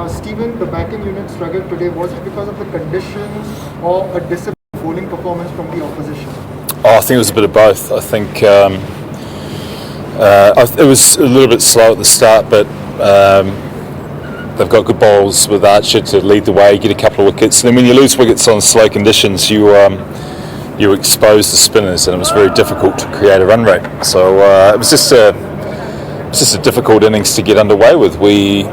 Steven, the batting unit struggled today. Was it because of the conditions or a disciplined bowling performance from the opposition? Oh, I think it was a bit of both. I think it was a little bit slow at the start, but they've got good bowls with Archer to lead the way, get a couple of wickets. And then when you lose wickets on slow conditions, you expose the spinners, and it was very difficult to create a run rate. So it was just a difficult innings to get underway with. We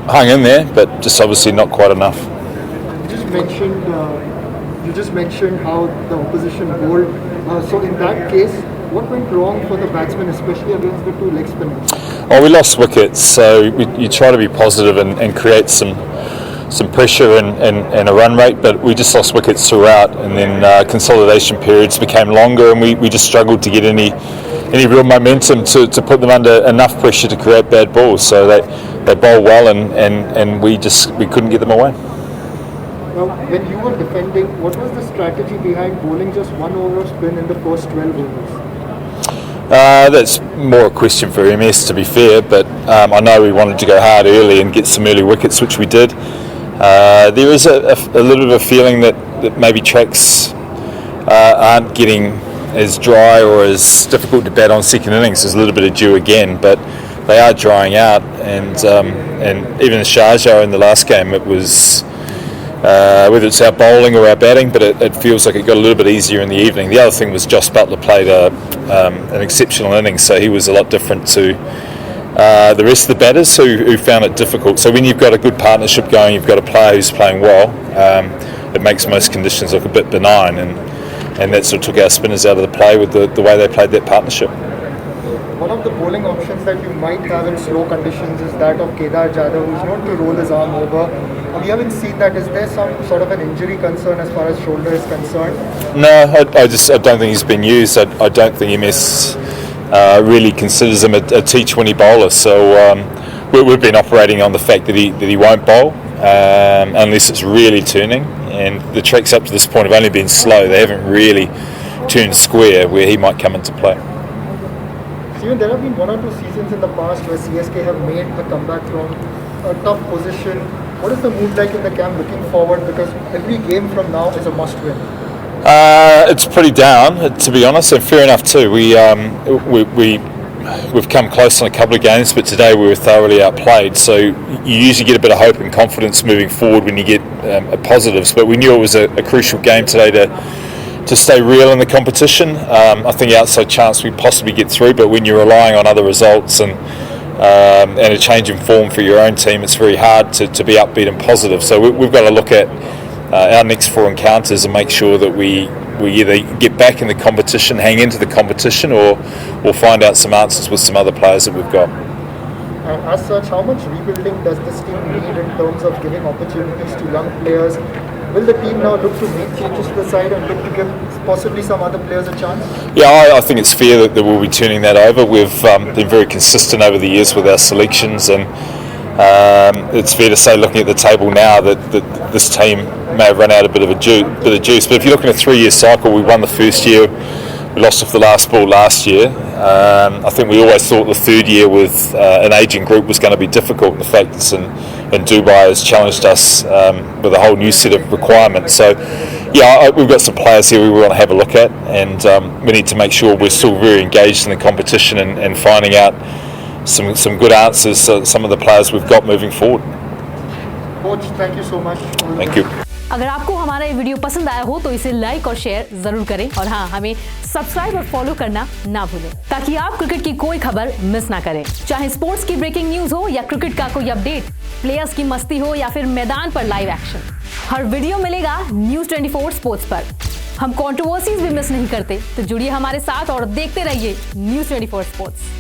hung in there, but just obviously not quite enough. You just mentioned how the opposition bowled. So in that case, what went wrong for the batsmen, especially against the two leg spinners? Oh, we lost wickets, so you try to be positive and create some pressure and a run rate, but we just lost wickets throughout, and then consolidation periods became longer, and we just struggled to get any real momentum to put them under enough pressure to create bad balls. So they bowl well, and we couldn't get them away. Now, when you were defending, what was the strategy behind bowling just one over of spin in the first 12 overs? That's more a question for MS, to be fair, but I know we wanted to go hard early and get some early wickets, which we did. There is a little bit of a feeling that maybe tracks aren't getting as dry or as difficult to bat on second innings. There's a little bit of dew again, but they are drying out, and even in Sharjah in the last game, it was whether it's our bowling or our batting, but it feels like it got a little bit easier in the evening. The other thing was Josh Butler played an exceptional innings, so he was a lot different to the rest of the batters who found it difficult. So when you've got a good partnership going, you've got a player who's playing well, it makes most conditions look a bit benign, and that sort of took our spinners out of the play with the way they played that partnership. One of the bowling options that you might have in slow conditions is that of Kedar Jadhav, who's known to roll his arm over. We haven't seen that. Is there some sort of an injury concern as far as shoulder is concerned? No, I don't think he's been used. I don't think MS really considers him a T20 bowler. So we've been operating on the fact that he won't bowl unless it's really turning. And the tracks up to this point have only been slow. They haven't really turned square where he might come into play. Steven, there have been one or two seasons in the past where CSK have made a comeback from a tough position. What is the mood like in the camp looking forward? Because every game from now is a must-win. It's pretty down, to be honest, and fair enough too. We've come close on a couple of games, but today we were thoroughly outplayed. So you usually get a bit of hope and confidence moving forward when you get positives. But we knew it was a crucial game today to stay real in the competition. I think outside chance we possibly get through, but when you're relying on other results and a change in form for your own team, it's very hard to be upbeat and positive. So we've got to look at our next four encounters and make sure that we either get back in the competition, hang into the competition, or find out some answers with some other players that we've got. And as such, how much rebuilding does this team need in terms of giving opportunities to young players? Will the team now look to make changes to the side and look to give possibly some other players a chance? Yeah, I think it's fair that we'll be turning that over. We've been very consistent over the years with our selections, and it's fair to say, looking at the table now, that this team may have run out a bit of juice. But if you look at a 3-year cycle, we won the first year, we lost off the last ball last year. I think we always thought the third year with an ageing group was going to be difficult. The fact it's in Dubai has challenged us with a whole new set of requirements. So, yeah, we've got some players here we want to have a look at, and we need to make sure we're still very engaged in the competition and finding out some good answers to some of the players we've got moving forward. Coach, thank you so much. Thank you. अगर आपको हमारा ये video पसंद आया हो तो इसे like और शेयर जरूर करें, और हाँ, हमें सब्सक्राइब और फॉलो करना ना भूलें ताकि आप क्रिकेट की कोई खबर मिस ना करें। चाहे स्पोर्ट्स की ब्रेकिंग न्यूज हो या क्रिकेट का कोई अपडेट, प्लेयर्स की मस्ती हो या फिर मैदान पर लाइव एक्शन, हर वीडियो मिलेगा न्यूज़ 24 स्पोर्ट्स पर। हम कंट्रोवर्सीज भी मिस नहीं करते, तो जुड़िए हमारे साथ और देखते रहिए न्यूज़ 24 स्पोर्ट्स।